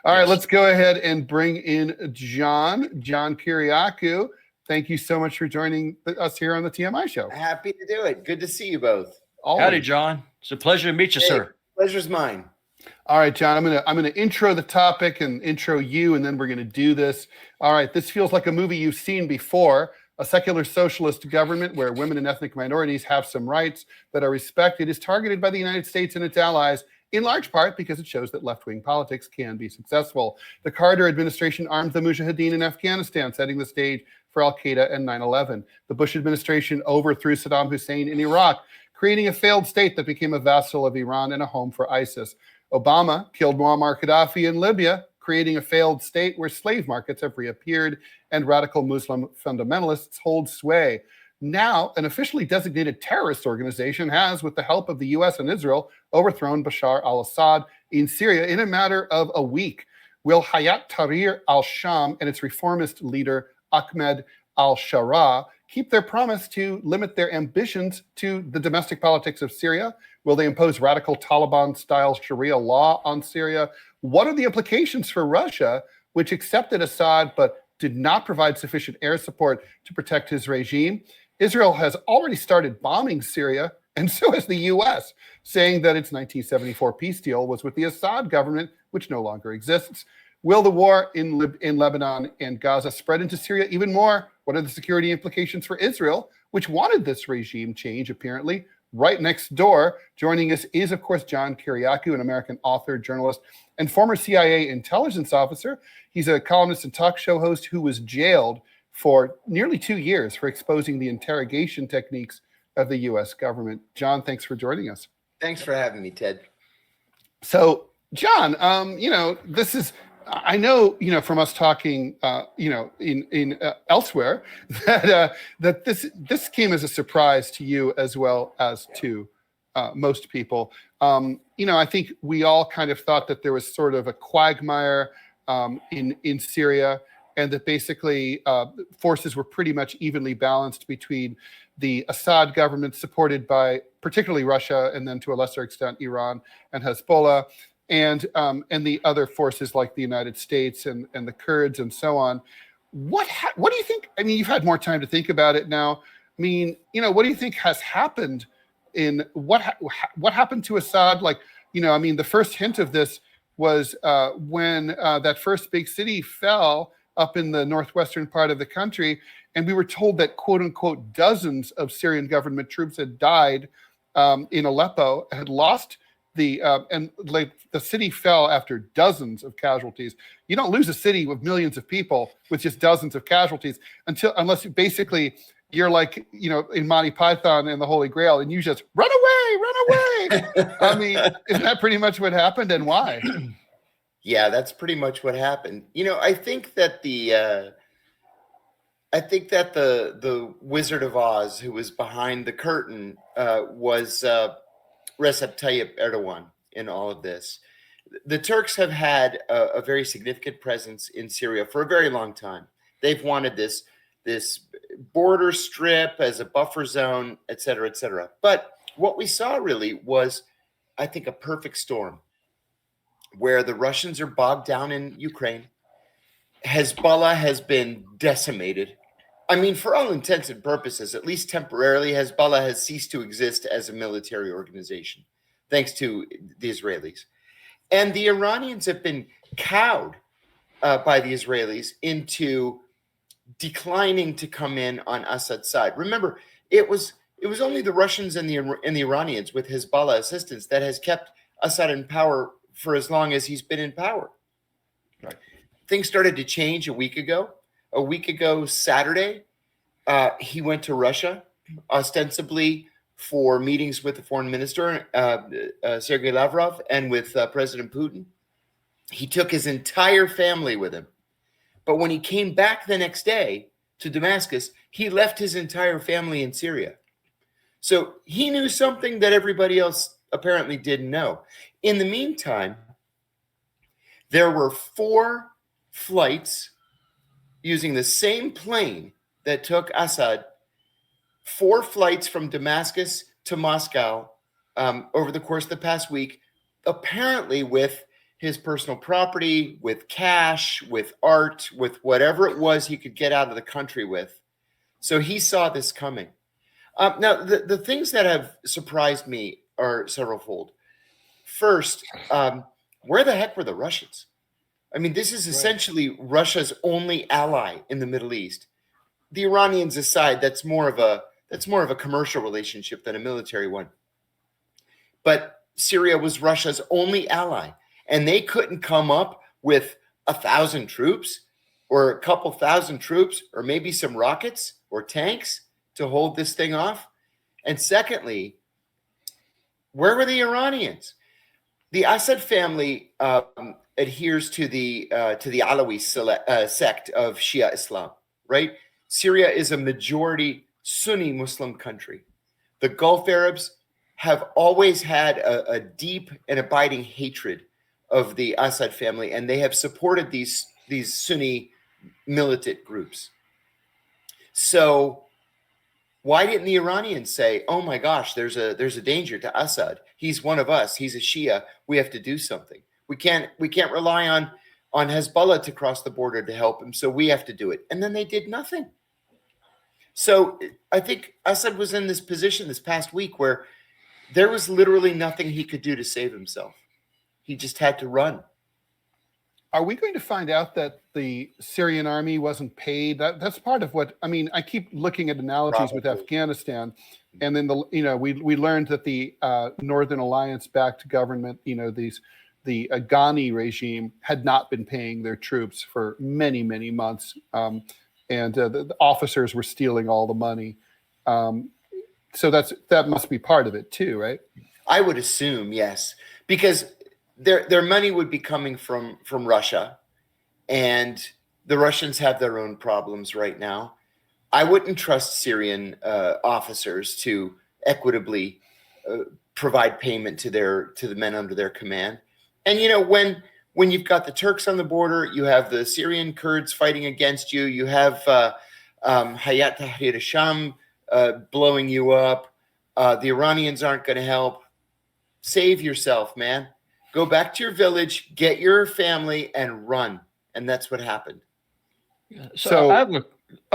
All right, let's go ahead and bring in John Kiriakou. Thank you so much for joining us here on the TMI show. Happy to do it. Good to see you both. Always. Howdy, John. It's a pleasure to meet you, sir. Pleasure's mine. All right, John, I'm gonna intro the topic and intro you, and then we're gonna do this. All right, this feels like a movie you've seen before. A secular socialist government where women and ethnic minorities have some rights that are respected is targeted by the United States and its allies, in large part because it shows that left-wing politics can be successful. The Carter administration armed the Mujahideen in Afghanistan, setting the stage for al-Qaeda and 9/11. The Bush administration overthrew Saddam Hussein in Iraq, creating a failed state that became a vassal of Iran and a home for ISIS. Obama killed Muammar Gaddafi in Libya, creating a failed state where slave markets have reappeared and radical Muslim fundamentalists hold sway. Now, an officially designated terrorist organization has, with the help of the US and Israel, overthrown Bashar al-Assad in Syria in a matter of a week. Will Hayat Tahrir al-Sham and its reformist leader, Ahmed al-Sharaa, keep their promise to limit their ambitions to the domestic politics of Syria? Will they impose radical Taliban-style Sharia law on Syria? What are the implications for Russia, which accepted Assad but did not provide sufficient air support to protect his regime? Israel has already started bombing Syria, and so has the US, saying that its 1974 peace deal was with the Assad government, which no longer exists. Will the war in Lebanon and Gaza spread into Syria even more? What are the security implications for Israel, which wanted this regime change, apparently? Right next door, joining us is, of course, John Kiriakou, an American author, journalist, and former CIA intelligence officer. He's a columnist and talk show host who was jailed for nearly 2 years for exposing the interrogation techniques of the U.S. government. John, thanks for joining us. Thanks for having me, Ted. So, John, this is, I know, from us talking, in elsewhere, that this came as a surprise to you as well as to most people. I think we all kind of thought that there was sort of a quagmire in Syria, and that basically forces were pretty much evenly balanced between the Assad government, supported by particularly Russia, and then to a lesser extent Iran and Hezbollah, and the other forces like the United States and the Kurds and so on. What do you think? I mean, you've had more time to think about it now. I mean, what do you think has happened in what happened to Assad? Like, the first hint of this was when that first big city fell up in the northwestern part of the country, and we were told that, quote unquote, dozens of Syrian government troops had died in Aleppo, had lost and the city fell after dozens of casualties. You don't lose a city with millions of people with just dozens of casualties unless basically you're like, in Monty Python and the Holy Grail, and you just run away. I mean, isn't that pretty much what happened, and why? Yeah, that's pretty much what happened. I think that the Wizard of Oz, who was behind the curtain, was Recep Tayyip Erdogan in all of this. The Turks have had a very significant presence in Syria for a very long time. They've wanted this border strip as a buffer zone, et cetera, et cetera. But what we saw really was, I think, a perfect storm, where the Russians are bogged down in Ukraine. Hezbollah has been decimated. I mean, for all intents and purposes, at least temporarily, Hezbollah has ceased to exist as a military organization, thanks to the Israelis. And the Iranians have been cowed by the Israelis into declining to come in on Assad's side. Remember, it was only the Russians and the Iranians with Hezbollah assistance that has kept Assad in power for as long as he's been in power. Right. Things started to change a week ago. A week ago Saturday, he went to Russia, ostensibly for meetings with the foreign minister, Sergei Lavrov, and with President Putin. He took his entire family with him. But when he came back the next day to Damascus, he left his entire family in Syria. So he knew something that everybody else apparently didn't know. In the meantime, there were 4 flights using the same plane that took Assad, 4 flights from Damascus to Moscow over the course of the past week, apparently with his personal property, with cash, with art, with whatever it was he could get out of the country with. So he saw this coming. Now, the things that have surprised me are severalfold. First, where the heck were the Russians? I mean, this is essentially Russia's only ally in the Middle East. The Iranians aside, that's more of a commercial relationship than a military one. But Syria was Russia's only ally, and they couldn't come up with 1,000 troops or a couple thousand troops or maybe some rockets or tanks to hold this thing off. And secondly, where were the Iranians? The Assad family adheres to the Alawi sect of Shia Islam, right? Syria is a majority Sunni Muslim country. The Gulf Arabs have always had a deep and abiding hatred of the Assad family, and they have supported these Sunni militant groups. So why didn't the Iranians say, "Oh my gosh, there's a danger to Assad. He's one of us. He's a Shia. We have to do something. We can't rely on Hezbollah to cross the border to help him, so we have to do it." And then they did nothing. So I think Assad was in this position this past week where there was literally nothing he could do to save himself. He just had to run. Are we going to find out that the Syrian army wasn't paid? That's part of what, I mean, I keep looking at analogies with Afghanistan, and then we learned that the Northern Alliance-backed government, the Ghani regime had not been paying their troops for many, many months, and the officers were stealing all the money. So that must be part of it too, right? I would assume, yes, because their money would be coming from Russia, and the Russians have their own problems right now. I wouldn't trust Syrian officers to equitably provide payment to the men under their command. And when you've got the Turks on the border, you have the Syrian Kurds fighting against you. You have Hayat Tahrir al-Sham blowing you up. The Iranians aren't going to help. Save yourself, man. Go back to your village, get your family, and run. And that's what happened. So I have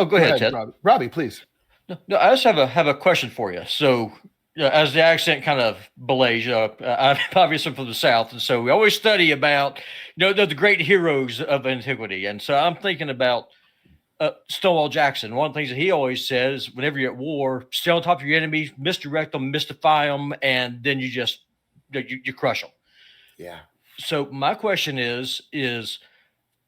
go ahead, Ted. Robbie, please. No, I just have a question for you. So, as the accent kind of belays, I'm obviously from the South, and so we always study about the great heroes of antiquity. And so I'm thinking about Stonewall Jackson. One of the things that he always says, whenever you're at war, stay on top of your enemies, misdirect them, mystify them, and then you just you crush them. Yeah. So my question is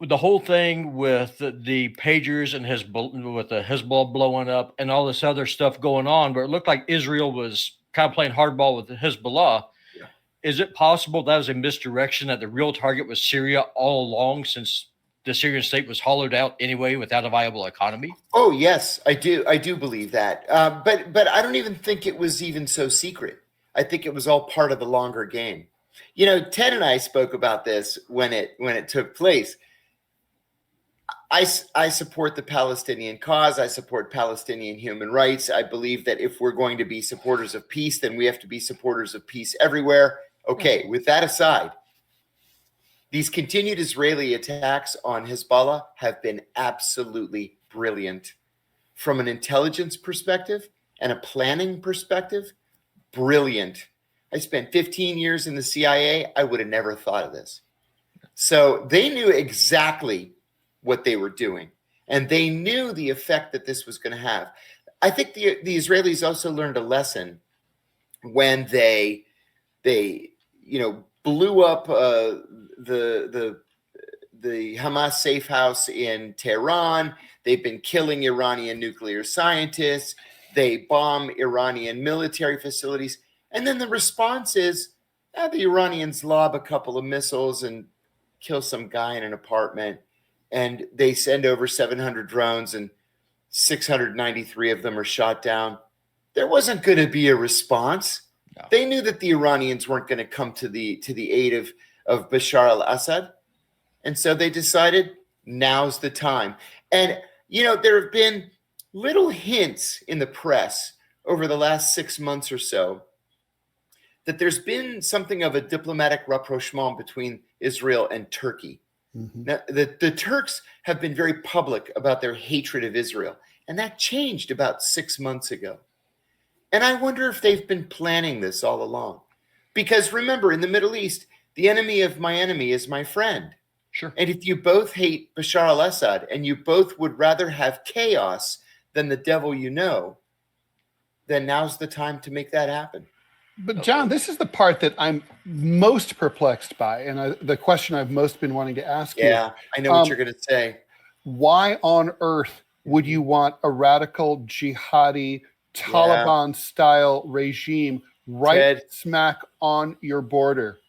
with the whole thing with the pagers and with the Hezbollah blowing up and all this other stuff going on, where it looked like Israel was kind of playing hardball with the Hezbollah. Yeah. Is it possible that was a misdirection, that the real target was Syria all along, since the Syrian state was hollowed out anyway without a viable economy? Oh, yes, I do believe that. But I don't even think it was even so secret. I think it was all part of the longer game. Ted and I spoke about this when it took place. I support the Palestinian cause. I support Palestinian human rights. I believe that if we're going to be supporters of peace, then we have to be supporters of peace everywhere. Okay, with that aside, these continued Israeli attacks on Hezbollah have been absolutely brilliant. From an intelligence perspective and a planning perspective, brilliant. I spent 15 years in the CIA. I would have never thought of this. So they knew exactly what they were doing, and they knew the effect that this was going to have. I think the Israelis also learned a lesson when they blew up the Hamas safe house in Tehran. They've been killing Iranian nuclear scientists. They bomb Iranian military facilities. And then the response is, the Iranians lob a couple of missiles and kill some guy in an apartment. And they send over 700 drones, and 693 of them are shot down. There wasn't going to be a response. No. They knew that the Iranians weren't going to come to the aid of Bashar al-Assad. And so they decided, now's the time. And, there have been little hints in the press over the last 6 months or so that there's been something of a diplomatic rapprochement between Israel and Turkey. Mm-hmm. Now, the Turks have been very public about their hatred of Israel, and that changed about 6 months ago. And I wonder if they've been planning this all along. Because remember, in the Middle East, the enemy of my enemy is my friend. Sure. And if you both hate Bashar al-Assad and you both would rather have chaos than the devil you know, then now's the time to make that happen. But John, this is the part that I'm most perplexed by, and the question I've most been wanting to ask you. Yeah, I know what you're going to say. Why on earth would you want a radical jihadi Taliban-style regime right smack on your border?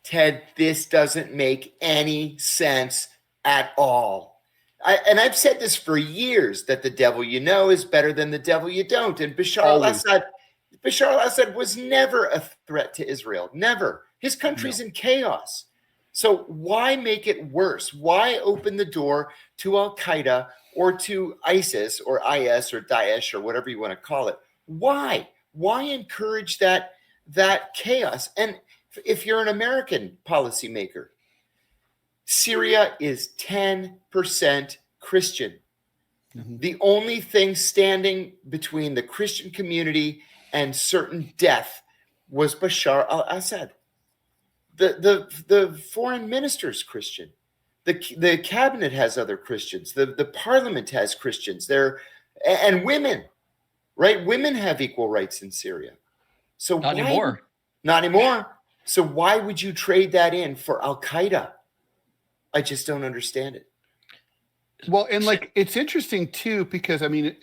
Ted, this doesn't make any sense at all. I've said this for years, that the devil you know is better than the devil you don't. And Bashar al-Assad was never a threat to Israel. Never. His country's in chaos. So why make it worse? Why open the door to Al-Qaeda or to ISIS or IS or Daesh or whatever you want to call it? Why? Why encourage that chaos? And if you're an American policymaker, Syria is 10% Christian. Mm-hmm. The only thing standing between the Christian community and certain death was Bashar al-Assad. The foreign minister's Christian. The cabinet has other Christians. The parliament has Christians. And women, right? Women have equal rights in Syria. So not anymore. Not anymore. So why would you trade that in for Al-Qaeda? I just don't understand it. Well, and like, it's interesting too, because I mean,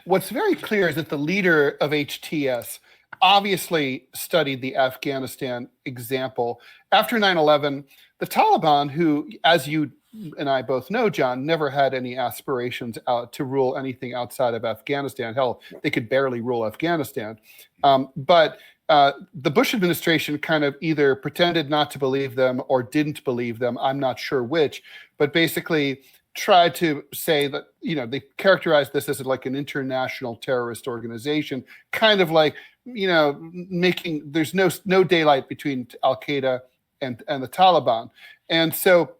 what's very clear is that the leader of HTS obviously studied the Afghanistan example. After 9/11, the Taliban, who, as you and I both know, John, never had any aspirations to rule anything outside of Afghanistan. Hell, they could barely rule Afghanistan. But the Bush administration kind of either pretended not to believe them or didn't believe them. I'm not sure which, but basically tried to say that, they characterized this as like an international terrorist organization, kind of like, making, there's no daylight between Al-Qaeda and the Taliban. And so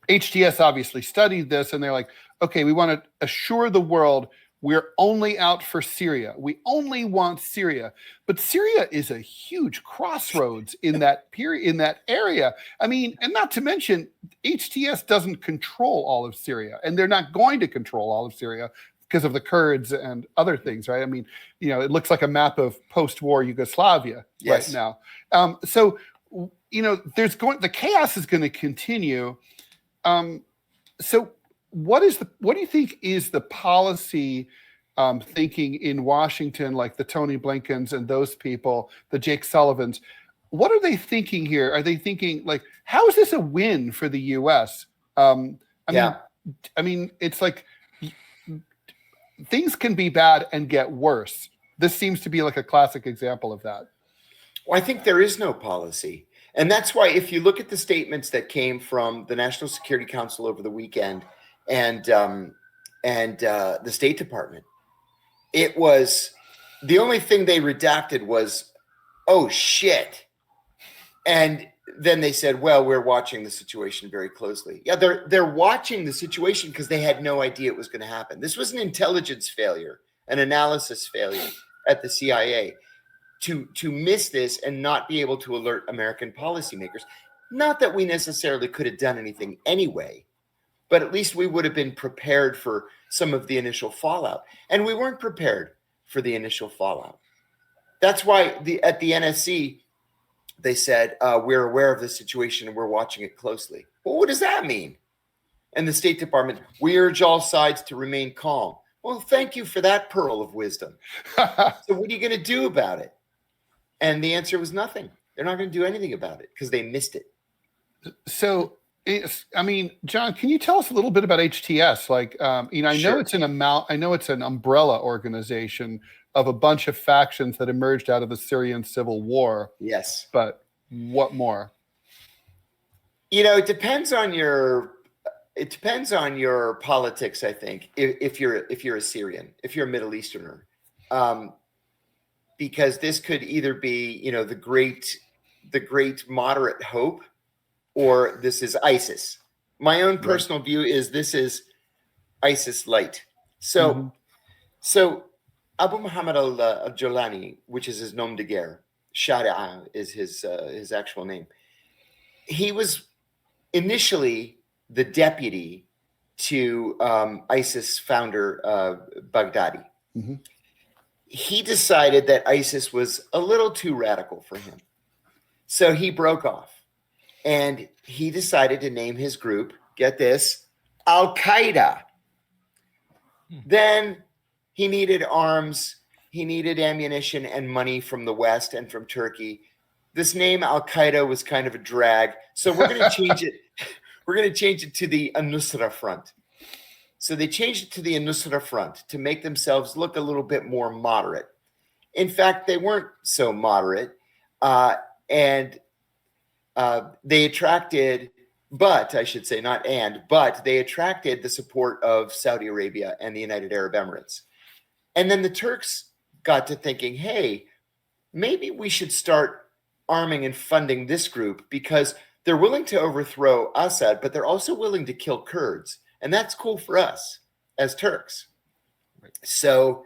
HTS obviously studied this, and they're like, okay, we want to assure the world we're only out for Syria. We only want Syria. But Syria is a huge crossroads in that period, in that area. I mean, and not to mention, HTS doesn't control all of Syria, and they're not going to control all of Syria because of the Kurds and other things, right? I mean, it looks like a map of post-war Yugoslavia right now. So, the chaos is going to continue. So what do you think is the policy thinking in Washington, like the Tony Blinkens and those people, the Jake Sullivans? What are they thinking here? Are they thinking like, how is this a win for the U.S.? I mean, it's like things can be bad and get worse. This seems to be like a classic example of that. Well, I think there is no policy. And that's why if you look at the statements that came from the National Security Council over the weekend and the State Department, it was, the only thing they redacted was, oh, shit. And then they said, well, we're watching the situation very closely. Yeah, they're watching the situation because they had no idea it was going to happen. This was an intelligence failure, an analysis failure at the CIA to miss this and not be able to alert American policymakers. Not that we necessarily could have done anything anyway, but at least we would have been prepared for some of the initial fallout. And we weren't prepared for the initial fallout. That's why at the NSC, they said, we're aware of the situation and we're watching it closely. Well, what does that mean? And the State Department, we urge all sides to remain calm. Well, thank you for that pearl of wisdom. So what are you going to do about it? And the answer was nothing. They're not going to do anything about it because they missed it. So, I mean, John, can you tell us a little bit about HTS? Like, I know it's an umbrella organization of a bunch of factions that emerged out of the Syrian civil war. Yes. But what more? It depends on your politics, I think, if you're a Syrian, if you're a Middle Easterner. Because this could either be, the great moderate hope, or this is ISIS. My own personal view is this is ISIS light. So, so Abu Muhammad al-Jolani, which is his nom de guerre, Sharia is his actual name. He was initially the deputy to ISIS founder Baghdadi. He decided that ISIS was a little too radical for him. So he broke off and he decided to name his group, get this, Al-Qaeda. Then he needed arms, he needed ammunition and money from the West and from Turkey. This name Al-Qaeda was kind of a drag. So we're going to change it. We're going to change it to the An-Nusra Front. So they changed it to the An-Nusra Front to make themselves look a little bit more moderate. In fact, they weren't so moderate. And they attracted, but I should say not and, but they attracted the support of Saudi Arabia and the United Arab Emirates. And then the Turks got to thinking, hey, maybe we should start arming and funding this group because they're willing to overthrow Assad, but they're also willing to kill Kurds. And that's cool for us as Turks. So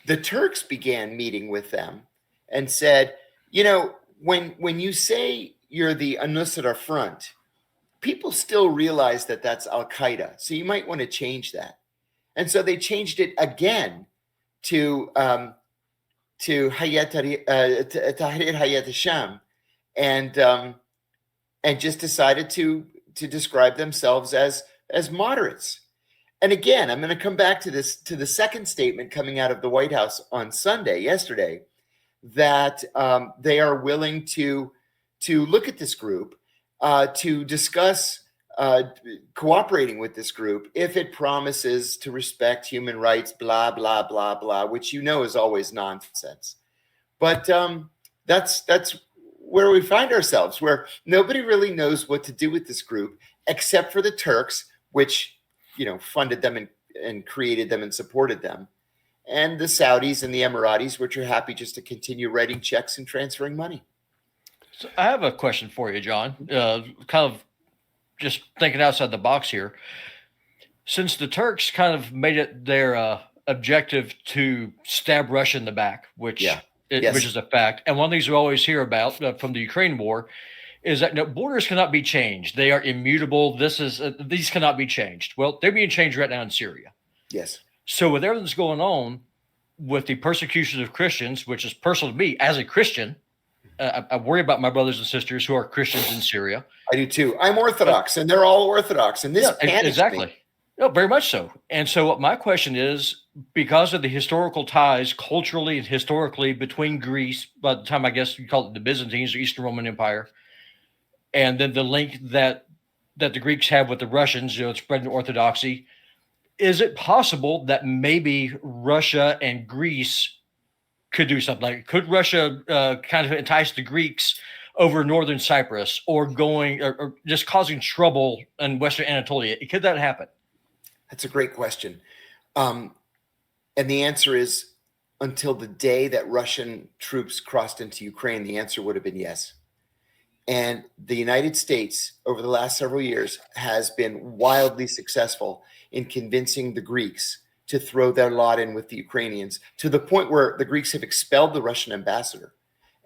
the Turks began meeting with them and said, you know, when you say you're the An-Nusra Front, people still realize that that's Al-Qaeda. So you might want to change that. And so they changed it again to Tahrir Hayat al-Sham and just decided to describe themselves as moderates. And again, I'm going to come back to this, to the second statement coming out of the White House on Sunday, yesterday, that they are willing to look at this group, to discuss cooperating with this group if it promises to respect human rights, blah, blah, blah, blah, which you know is always nonsense. But that's where we find ourselves, where nobody really knows what to do with this group except for the Turks, which, you know, funded them and created them and supported them, and the Saudis and the Emiratis, which are happy just to continue writing checks and transferring money. So I have a question for you, John. Kind of just thinking outside the box here. Since the Turks kind of made it their objective to stab Russia in the back, which is a fact, and one of the things we always hear about from the Ukraine war is that borders cannot be changed. They are immutable. These cannot be changed. Well, they're being changed right now in Syria. Yes. So with everything that's going on with the persecution of Christians, which is personal to me as a Christian, I worry about my brothers and sisters who are Christians in Syria. I do too. I'm Orthodox, and they're all Orthodox, and this panics me. No, very much so. And so what my question is, because of the historical ties culturally and historically between Greece, by the time I guess you call it the Byzantines or Eastern Roman Empire, and then the link that the Greeks have with the Russians, spreading Orthodoxy, is it possible that maybe Russia and Greece could do something? Like, could Russia kind of entice the Greeks over northern Cyprus, or just causing trouble in Western Anatolia? Could that happen? That's a great question. And the answer is, until the day that Russian troops crossed into Ukraine, the answer would have been yes. And the United States, over the last several years, has been wildly successful in convincing the Greeks to throw their lot in with the Ukrainians, to the point where the Greeks have expelled the Russian ambassador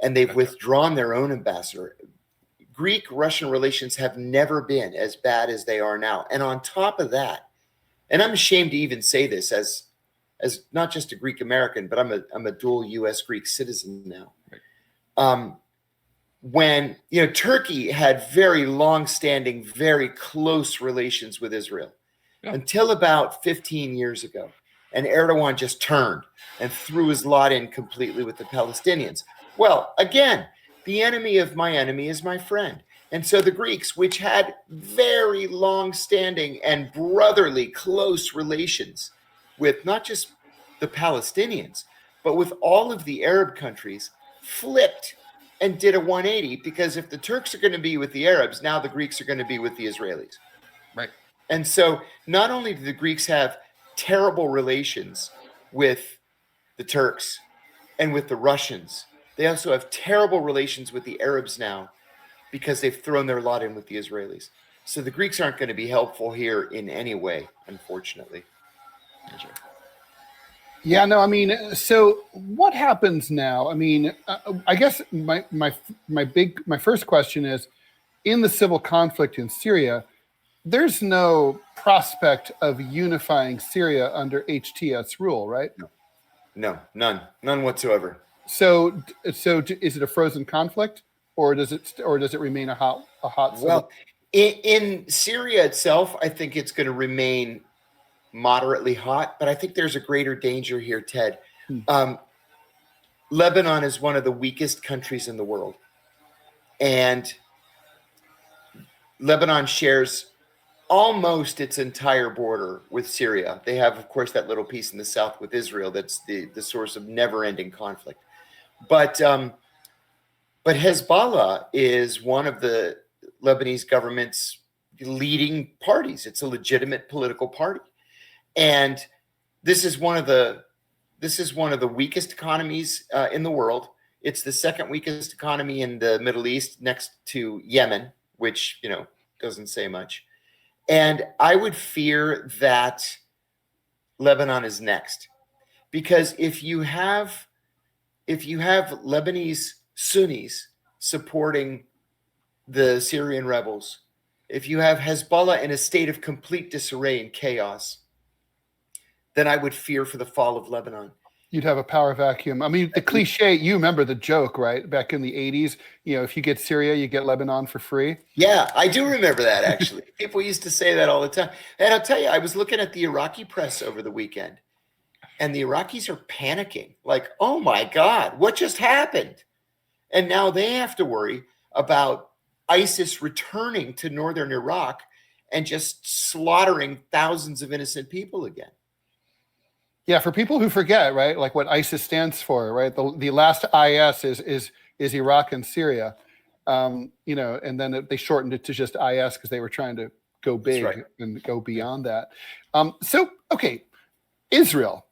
and they've withdrawn their own ambassador. Greek-Russian relations have never been as bad as they are now. And on top of that, and I'm ashamed to even say this as not just a Greek American, but I'm a dual U.S. Greek citizen now. Right. When Turkey had very long-standing, very close relations with Israel until about 15 years ago, and Erdogan just turned and threw his lot in completely with the Palestinians. Well, again, the enemy of my enemy is my friend. And so the Greeks, which had very long-standing and brotherly close relations with not just the Palestinians, but with all of the Arab countries, flipped and did a 180, because if the Turks are going to be with the Arabs, now the Greeks are going to be with the Israelis. Right. And so not only do the Greeks have terrible relations with the Turks and with the Russians, they also have terrible relations with the Arabs now. because they've thrown their lot in with the Israelis. So the Greeks aren't going to be helpful here in any way, unfortunately. Yeah, no, I mean, so what happens now? I mean, I guess my first question is, in the civil conflict in Syria, there's no prospect of unifying Syria under HTS rule, right? No, none whatsoever. So is it a frozen conflict, or does it remain a hot civil? Well, in Syria itself, I think it's going to remain moderately hot, but I think there's a greater danger here, Ted. Lebanon is one of the weakest countries in the world, and Lebanon shares almost its entire border with Syria. They have, of course, that little piece in the south with Israel that's the source of never-ending conflict. But Hezbollah is one of the Lebanese government's leading parties. It's a legitimate political party, and this is one of the weakest economies in the world. It's the second weakest economy in the Middle East, next to Yemen, which doesn't say much. And I would fear that Lebanon is next, because if you have Lebanese Sunnis supporting the Syrian rebels, if you have Hezbollah in a state of complete disarray and chaos, then I would fear for the fall of Lebanon. You'd have a power vacuum. I mean, the cliche, you remember the joke, right? Back in the 80s, if you get Syria, you get Lebanon for free. Yeah, I do remember that, actually. People used to say that all the time. And I'll tell you, I was looking at the Iraqi press over the weekend, and the Iraqis are panicking. Like, oh my God, what just happened? And now they have to worry about ISIS returning to northern Iraq and just slaughtering thousands of innocent people again. Yeah, for people who forget, right, like what ISIS stands for, right? The last IS is Iraq and Syria, and then they shortened it to just IS because they were trying to go big and go beyond that. Okay, Israel.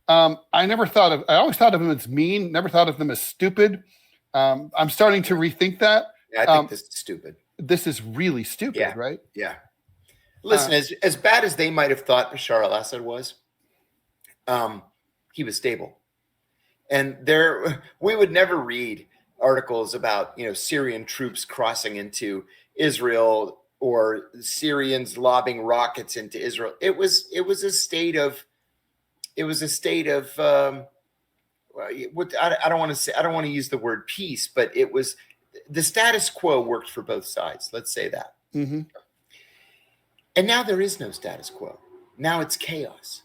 I always thought of them as mean, never thought of them as stupid. I'm starting to rethink that. Yeah, I think this is stupid. This is really stupid, right? Yeah. Listen, as bad as they might have thought Bashar al-Assad was, he was stable. And we would never read articles about, Syrian troops crossing into Israel or Syrians lobbing rockets into Israel. It was a state of what I don't want to say. I don't want to use the word peace, but it was the status quo worked for both sides. Let's say that. Mm-hmm. And now there is no status quo. Now it's chaos.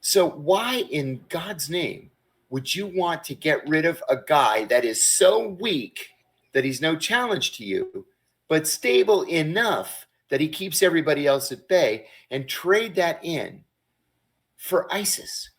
So why in God's name would you want to get rid of a guy that is so weak that he's no challenge to you, but stable enough that he keeps everybody else at bay, and trade that in for ISIS?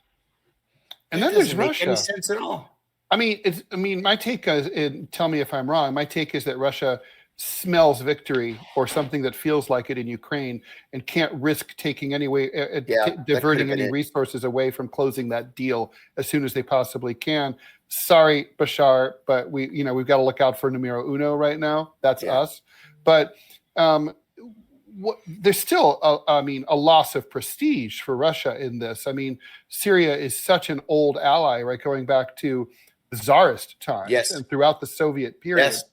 And that then there's doesn't make Russia. any sense at all. I mean, my take is, and tell me if I'm wrong, my take is that Russia smells victory or something that feels like it in Ukraine and can't risk taking diverting any resources away from closing that deal as soon as they possibly can. Sorry, Bashar, but we've got to look out for numero uno right now. That's us. But there's still a loss of prestige for Russia in this. I mean, Syria is such an old ally, right? Going back to the Tsarist times and throughout the Soviet period. Yes.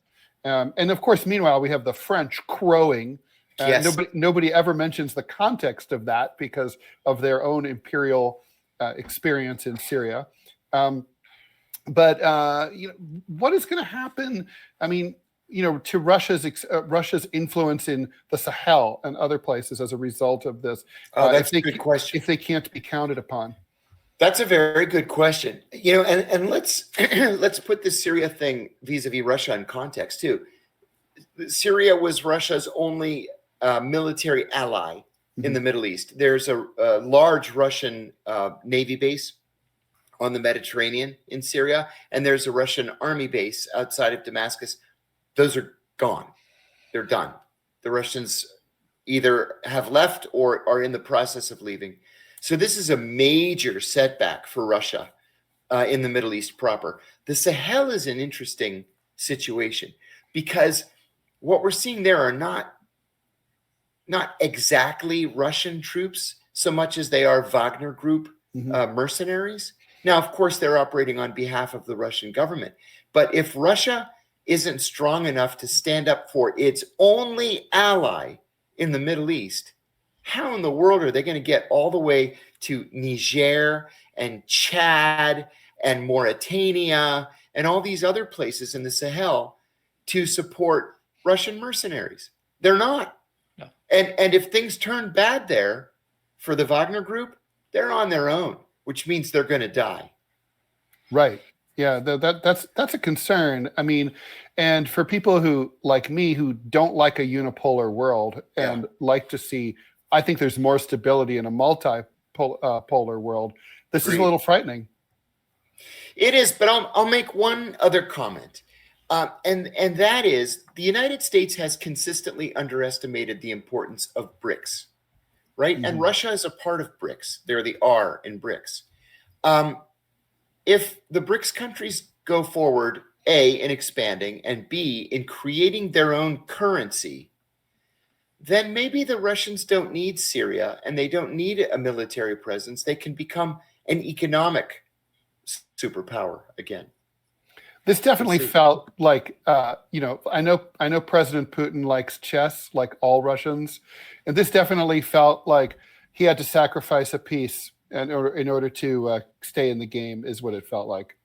And of course, meanwhile, we have the French crowing. Nobody ever mentions the context of that because of their own imperial experience in Syria. But what is going to happen? I mean, to Russia's influence in the Sahel and other places as a result of this. That's a good question. If they can't be counted upon. That's a very good question. And let's put this Syria thing vis-a-vis Russia in context too. Syria was Russia's only military ally in the Middle East. There's a large Russian Navy base on the Mediterranean in Syria, and there's a Russian army base outside of Damascus. Those are gone. They're done. The Russians either have left or are in the process of leaving. So this is a major setback for Russia in the Middle East proper. The Sahel is an interesting situation because what we're seeing there are not exactly Russian troops so much as they are Wagner Group mercenaries. Now, of course, they're operating on behalf of the Russian government. But if Russia isn't strong enough to stand up for its only ally in the Middle East, how in the world are they going to get all the way to Niger and Chad and Mauritania and all these other places in the Sahel to support Russian mercenaries? They're not. No. And if things turn bad there for the Wagner Group, they're on their own, which means they're going to die. Right. Yeah, that's a concern. I mean, and for people who, like me, who don't like a unipolar world and like to see, I think there's more stability in a multi-polar world. This is a little frightening. It is, but I'll make one other comment. And that is, the United States has consistently underestimated the importance of BRICS, right? And Russia is a part of BRICS. They're the R in BRICS. If the BRICS countries go forward, A, in expanding, and B, in creating their own currency, then maybe the Russians don't need Syria and they don't need a military presence. They can become an economic superpower again. This definitely felt like, I know President Putin likes chess, like all Russians, and this definitely felt like he had to sacrifice a piece in order to stay in the game, is what it felt like.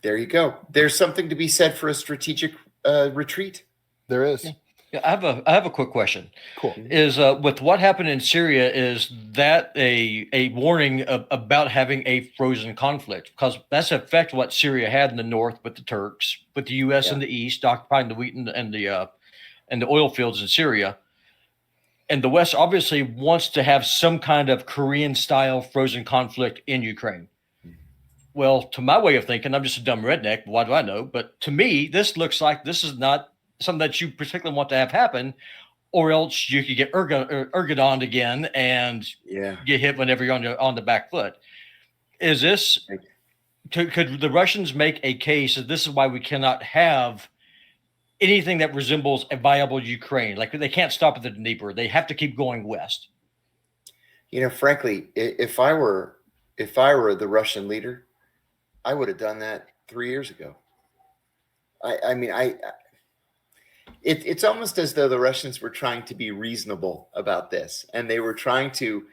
There you go. There's something to be said for a strategic retreat. There is. Yeah, I have a quick question. Cool. Is with what happened in Syria, is that a warning about having a frozen conflict? Because that's in effect what Syria had in the north with the Turks, with the U.S. in the east occupying the wheat and the oil fields in Syria, and the West obviously wants to have some kind of Korean-style frozen conflict in Ukraine. Well, to my way of thinking, I'm just a dumb redneck. Why do I know? But to me, this looks like this is not something that you particularly want to have happen, or else you could get ergodoned again and get hit whenever you're on the back foot. Is this, could the Russians make a case that this is why we cannot have anything that resembles a viable Ukraine? Like, they can't stop at the Dnieper. They have to keep going west. Frankly, if I were the Russian leader, I would have done that 3 years ago. It's almost as though the Russians were trying to be reasonable about this, and they were trying to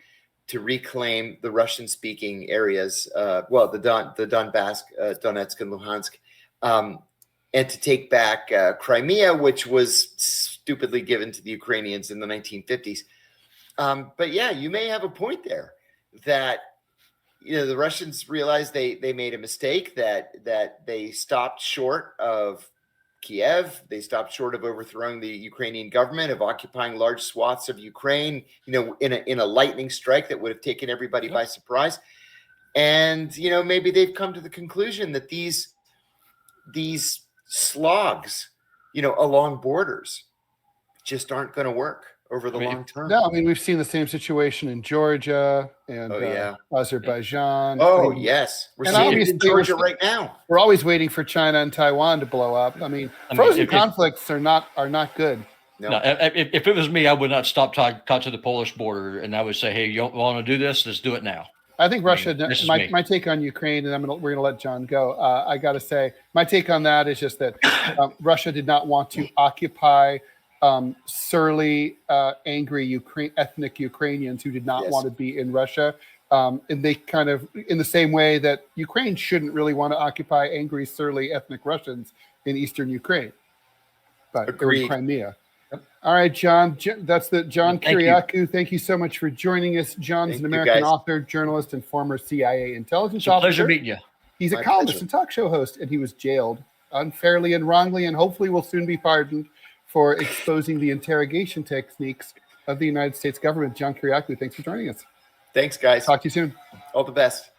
reclaim the Russian-speaking areas, the Donbass, Donetsk and Luhansk, and to take back Crimea, which was stupidly given to the Ukrainians in the 1950s. But yeah, you may have a point there that the Russians realized they made a mistake, that they stopped short of Kiev. They stopped short of overthrowing the Ukrainian government, of occupying large swaths of Ukraine, in a lightning strike that would have taken everybody by surprise. And, maybe they've come to the conclusion that these slogs, along borders just aren't going to work over the long term. No, we've seen the same situation in Georgia and Azerbaijan. Yes. We're seeing it in Georgia right now. We're always waiting for China and Taiwan to blow up. Frozen conflicts are not good. No, if it was me, I would not stop talk to the Polish border, and I would say, hey, you want to do this? Let's do it now. I think Russia, my take on Ukraine, and we're going to let John go. I got to say, my take on that is just that Russia did not want to occupy surly, angry ethnic Ukrainians who did not want to be in Russia. And they kind of, in the same way that Ukraine shouldn't really want to occupy angry, surly ethnic Russians in eastern Ukraine, but in Crimea. Yep. All right, John. That's John Kiriakou. Thank you so much for joining us. John's an American author, journalist, and former CIA intelligence officer. Pleasure meeting you. He's a columnist and talk show host, and he was jailed unfairly and wrongly, and hopefully will soon be pardoned for exposing the interrogation techniques of the United States government. John Kiriakou, thanks for joining us. Thanks, guys. Talk to you soon. All the best.